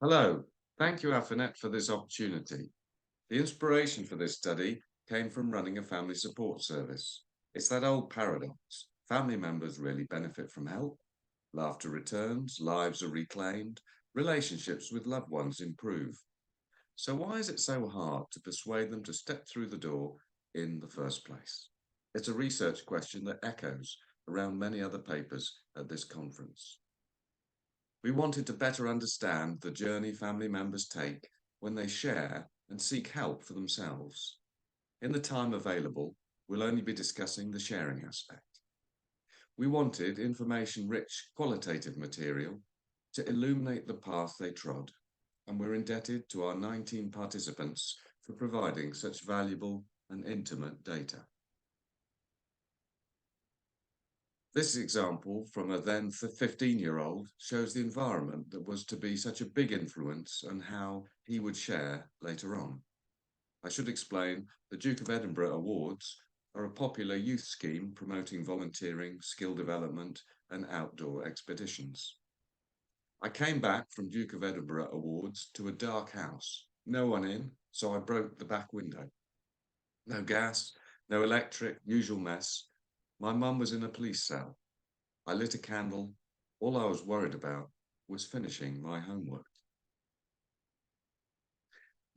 Hello, thank you, Afinet, for this opportunity. The inspiration for this study came from running a family support service. It's that old paradox. Family members really benefit from help. Laughter returns, lives are reclaimed, relationships with loved ones improve. So why is it so hard to persuade them to step through the door in the first place? It's a research question that echoes around many other papers at this conference. We wanted to better understand the journey family members take when they share and seek help for themselves. In the time available, we'll only be discussing the sharing aspect. We wanted information-rich, qualitative material to illuminate the path they trod, and we're indebted to our 19 participants for providing such valuable and intimate data. This example from a then 15-year-old shows the environment that was to be such a big influence and how he would share later on. I should explain the Duke of Edinburgh Awards are a popular youth scheme promoting volunteering, skill development, and outdoor expeditions. I came back from Duke of Edinburgh Awards to a dark house, no one in, so I broke the back window. No gas, no electric, usual mess. My mum was in a police cell. I lit a candle. All I was worried about was finishing my homework.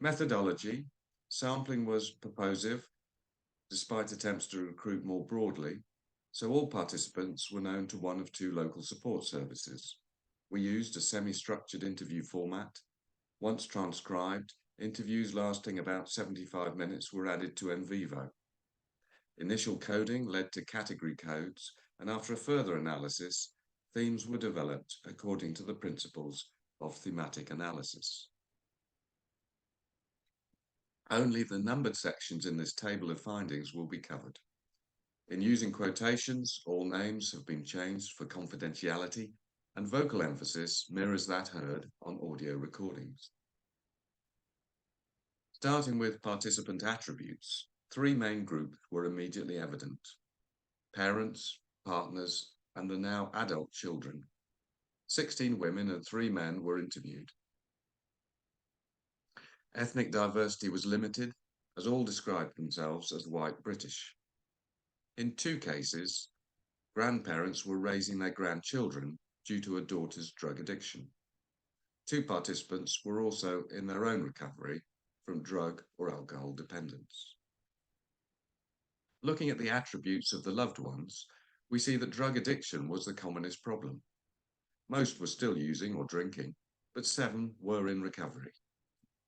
Methodology. Sampling was purposive, despite attempts to recruit more broadly, so all participants were known to one of two local support services. We used a semi-structured interview format. Once transcribed, interviews lasting about 75 minutes were added to NVivo. Initial coding led to category codes, and after a further analysis, themes were developed according to the principles of thematic analysis. Only the numbered sections in this table of findings will be covered. In using quotations, all names have been changed for confidentiality, and vocal emphasis mirrors that heard on audio recordings. Starting with participant attributes, three main groups were immediately evident: parents, partners, and the now adult children. 16 women and 3 men were interviewed. Ethnic diversity was limited, as all described themselves as white British. In 2 cases, grandparents were raising their grandchildren due to a daughter's drug addiction. 2 participants were also in their own recovery from drug or alcohol dependence. Looking at the attributes of the loved ones, we see that drug addiction was the commonest problem. Most were still using or drinking, but 7 were in recovery.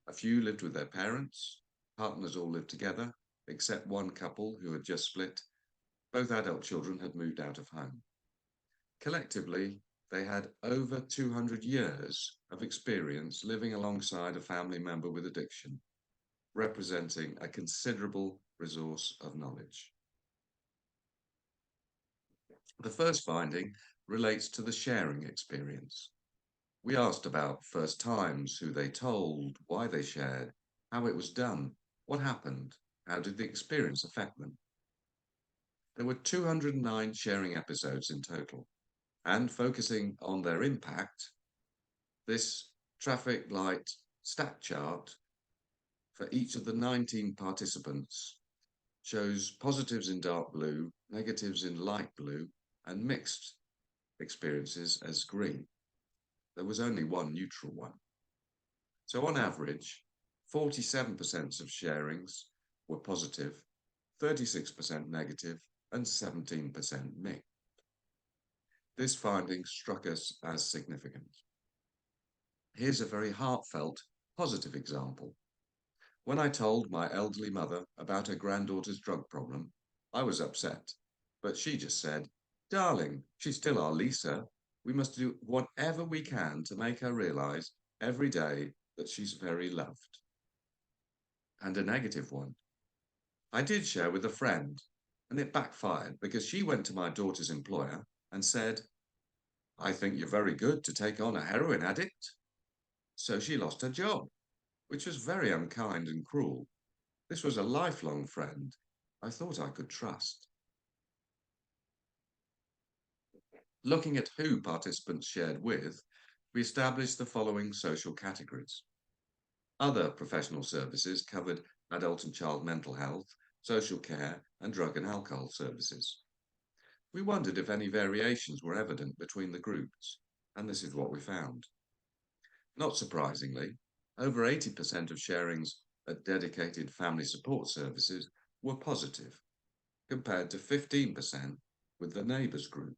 A few lived with their parents, partners all lived together, except one couple who had just split. Both adult children had moved out of home. Collectively, they had over 200 years of experience living alongside a family member with addiction, representing a considerable resource of knowledge. The first finding relates to the sharing experience. We asked about first times, who they told, why they shared, how it was done, what happened, how did the experience affect them. There were 209 sharing episodes in total, and focusing on their impact, this traffic light stat chart for each of the 19 participants shows positives in dark blue, negatives in light blue, and mixed experiences as green. There was only one neutral one. So on average, 47% of sharings were positive, 36% negative, and 17% mixed. This finding struck us as significant. Here's a very heartfelt, positive example. When I told my elderly mother about her granddaughter's drug problem, I was upset, but she just said, "Darling, she's still our Lisa. We must do whatever we can to make her realize every day that she's very loved." And a negative one. I did share with a friend, and it backfired because she went to my daughter's employer and said, "I think you're very good to take on a heroin addict." So she lost her job, which was very unkind and cruel. This was a lifelong friend I thought I could trust. Looking at who participants shared with, We established the following social categories. Other professional services covered adult and child mental health, social care, and drug and alcohol services. We wondered if any variations were evident between the groups, and this is what we found. Not surprisingly, over 80% of sharings at dedicated family support services were positive, compared to 15% with the neighbours group,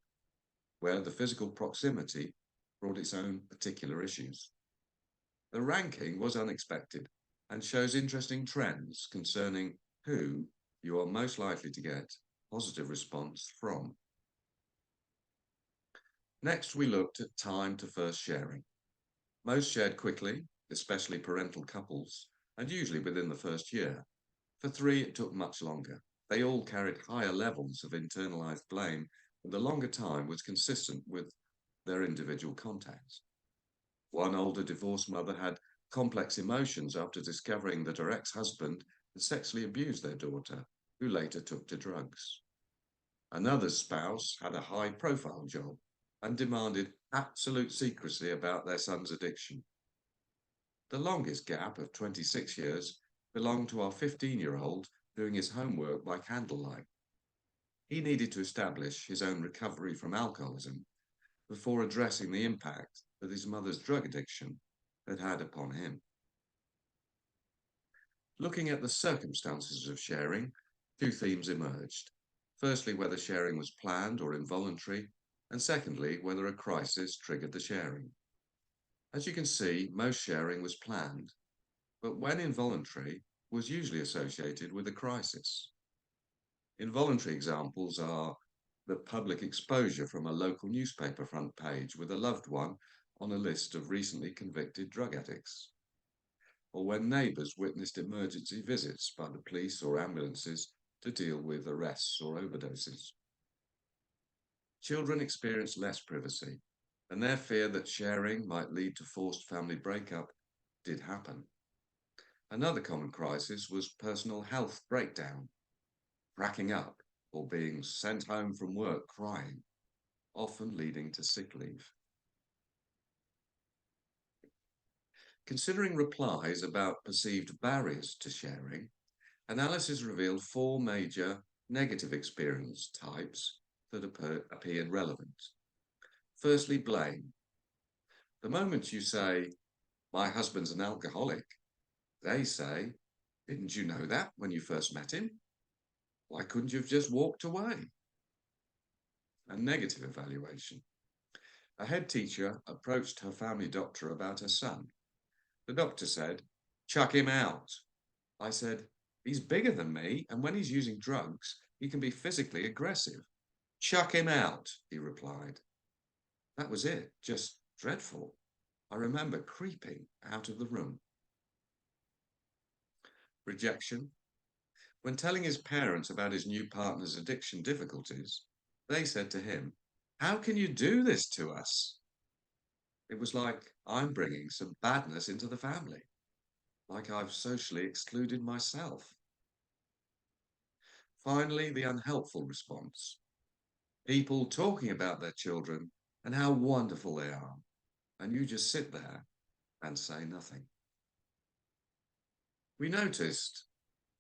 where the physical proximity brought its own particular issues. The ranking was unexpected and shows interesting trends concerning who you are most likely to get positive response from. Next, we looked at time to first sharing. Most shared quickly, especially parental couples, and usually within the first year. For 3, it took much longer. They all carried higher levels of internalized blame, and the longer time was consistent with their individual contacts. One older divorced mother had complex emotions after discovering that her ex-husband had sexually abused their daughter, who later took to drugs. Another's spouse had a high-profile job and demanded absolute secrecy about their son's addiction. The longest gap of 26 years belonged to our 15-year-old doing his homework by candlelight. He needed to establish his own recovery from alcoholism before addressing the impact that his mother's drug addiction had had upon him. Looking at the circumstances of sharing, 2 themes emerged. Firstly, whether sharing was planned or involuntary, and secondly, whether a crisis triggered the sharing. As you can see, most sharing was planned, but when involuntary, was usually associated with a crisis. Involuntary examples are the public exposure from a local newspaper front page with a loved one on a list of recently convicted drug addicts, or when neighbours witnessed emergency visits by the police or ambulances to deal with arrests or overdoses. Children experience less privacy, and their fear that sharing might lead to forced family breakup did happen. Another common crisis was personal health breakdown, cracking up or being sent home from work crying, often leading to sick leave. Considering replies about perceived barriers to sharing, analysis revealed 4 major negative experience types that appeared relevant. Firstly, blame. The moment you say, "My husband's an alcoholic," they say, "Didn't you know that when you first met him? Why couldn't you have just walked away?" A negative evaluation. A head teacher approached her family doctor about her son. The doctor said, "Chuck him out." I said, "He's bigger than me, and when he's using drugs, he can be physically aggressive." "Chuck him out," he replied. That was it, just dreadful. I remember creeping out of the room. Rejection. When telling his parents about his new partner's addiction difficulties, they said to him, "How can you do this to us?" It was like I'm bringing some badness into the family, like I've socially excluded myself. Finally, the unhelpful response. People talking about their children and how wonderful they are, and you just sit there and say nothing. We noticed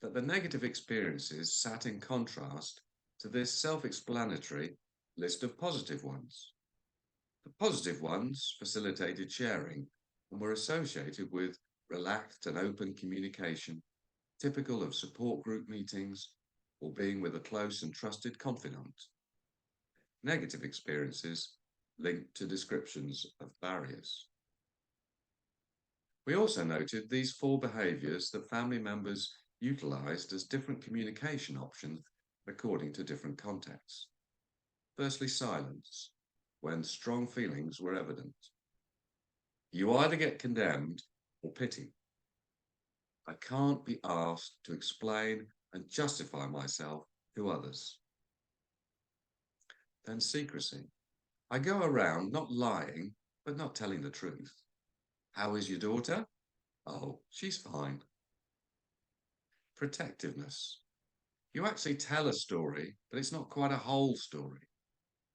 that the negative experiences sat in contrast to this self-explanatory list of positive ones. The positive ones facilitated sharing and were associated with relaxed and open communication, typical of support group meetings or being with a close and trusted confidant. Negative experiences linked to descriptions of barriers. We also noted these 4 behaviours that family members utilised as different communication options according to different contexts. Firstly, silence, when strong feelings were evident. You either get condemned or pity. I can't be asked to explain and justify myself to others. Then secrecy. I go around not lying, but not telling the truth. How is your daughter? Oh, she's fine. Protectiveness. You actually tell a story, but it's not quite a whole story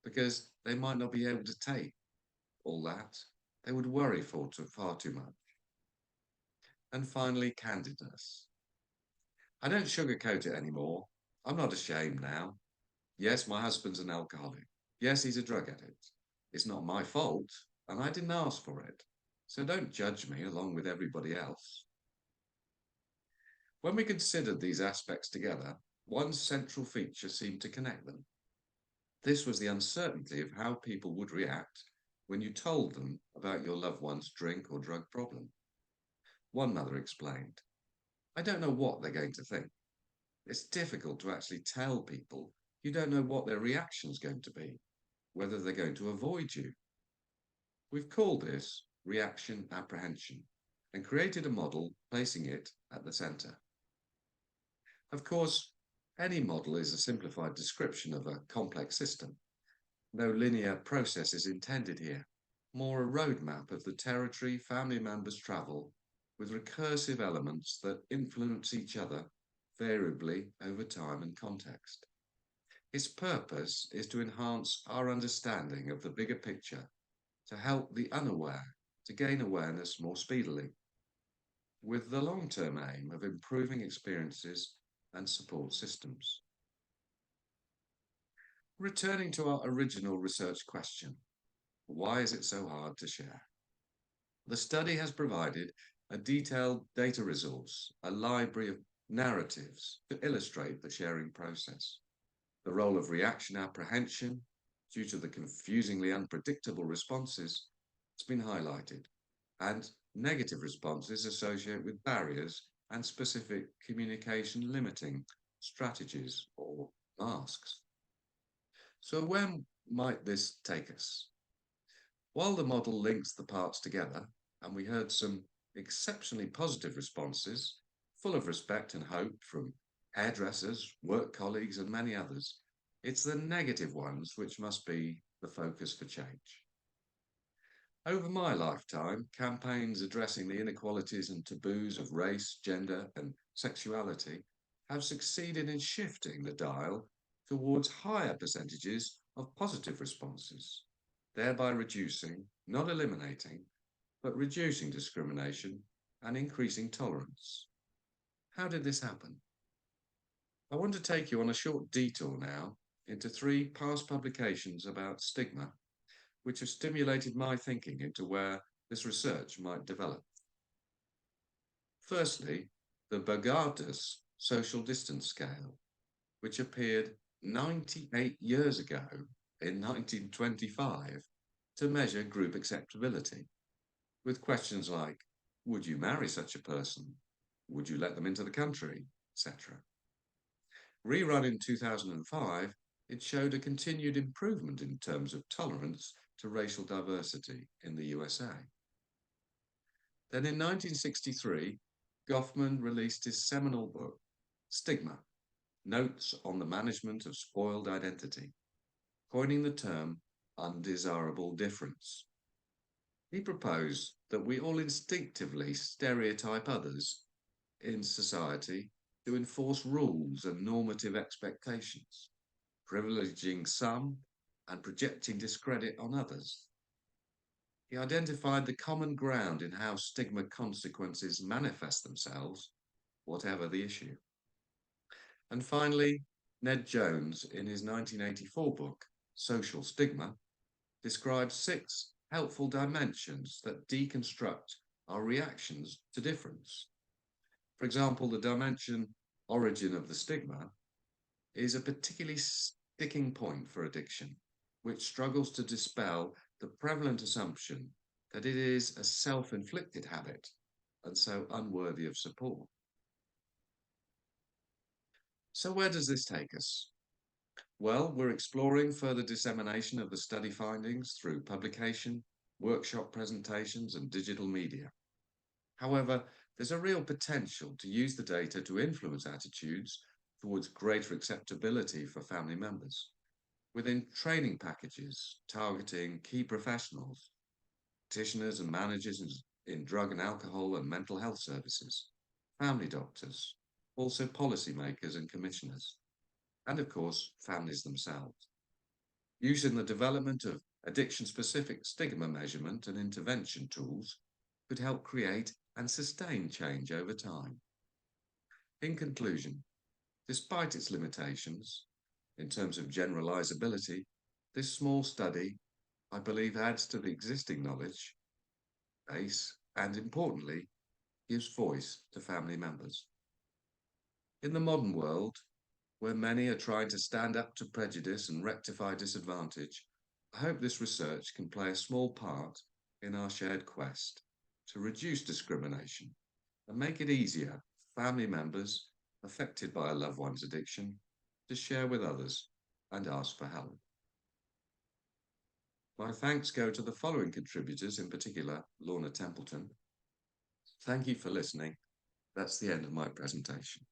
because they might not be able to take all that. They would worry far too much. And finally, candidness. I don't sugarcoat it anymore. I'm not ashamed now. Yes, my husband's an alcoholic. Yes, he's a drug addict. It's not my fault, and I didn't ask for it. So don't judge me along with everybody else. When we considered these aspects together, one central feature seemed to connect them. This was the uncertainty of how people would react when you told them about your loved one's drink or drug problem. One mother explained, I don't know what they're going to think. It's difficult to actually tell people. You don't know what their reaction's going to be, whether they're going to avoid you. We've called this reaction apprehension and created a model placing it at the centre. Of course, any model is a simplified description of a complex system. No linear process is intended here, more a roadmap of the territory family members travel with recursive elements that influence each other variably over time and context. Its purpose is to enhance our understanding of the bigger picture, to help the unaware to gain awareness more speedily, with the long-term aim of improving experiences and support systems. Returning to our original research question, why is it so hard to share? The study has provided a detailed data resource, a library of narratives to illustrate the sharing process. The role of reaction apprehension, due to the confusingly unpredictable responses, has been highlighted, and negative responses associated with barriers and specific communication limiting strategies or masks. So where might this take us? While the model links the parts together, and we heard some exceptionally positive responses, full of respect and hope from hairdressers, work colleagues, and many others, it's the negative ones which must be the focus for change. Over my lifetime, campaigns addressing the inequalities and taboos of race, gender, and sexuality have succeeded in shifting the dial towards higher percentages of positive responses, thereby reducing, not eliminating, but reducing discrimination and increasing tolerance. How did this happen? I want to take you on a short detour now into 3 past publications about stigma, which have stimulated my thinking into where this research might develop. Firstly, the Bogatus social distance scale, which appeared 98 years ago in 1925 to measure group acceptability, with questions like, would you marry such a person? Would you let them into the country, etc. Rerun in 2005, it showed a continued improvement in terms of tolerance to racial diversity in the USA. Then in 1963, Goffman released his seminal book, Stigma, Notes on the Management of Spoiled Identity, coining the term undesirable difference. He proposed that we all instinctively stereotype others in society to enforce rules and normative expectations, privileging some and projecting discredit on others. He identified the common ground in how stigma consequences manifest themselves, whatever the issue. And finally, Ned Jones, in his 1984 book, Social Stigma, describes 6 helpful dimensions that deconstruct our reactions to difference. For example, the dimension origin of the stigma is a particularly sticking point for addiction, which struggles to dispel the prevalent assumption that it is a self-inflicted habit and so unworthy of support. So where does this take us? Well, we're exploring further dissemination of the study findings through publication, workshop presentations, and digital media. However, there's a real potential to use the data to influence attitudes towards greater acceptability for family members within training packages targeting key professionals, practitioners and managers in drug and alcohol and mental health services, family doctors, also policymakers and commissioners, and of course, families themselves. Use in the development of Addiction-specific stigma measurement and intervention tools could help create and sustain change over time. In conclusion, despite its limitations, in terms of generalizability, this small study, I believe, adds to the existing knowledge base and, importantly, gives voice to family members. In the modern world, where many are trying to stand up to prejudice and rectify disadvantage, I hope this research can play a small part in our shared quest to reduce discrimination and make it easier for family members affected by a loved one's addiction to share with others and ask for help. My thanks go to the following contributors, in particular, Lorna Templeton. Thank you for listening. That's the end of my presentation.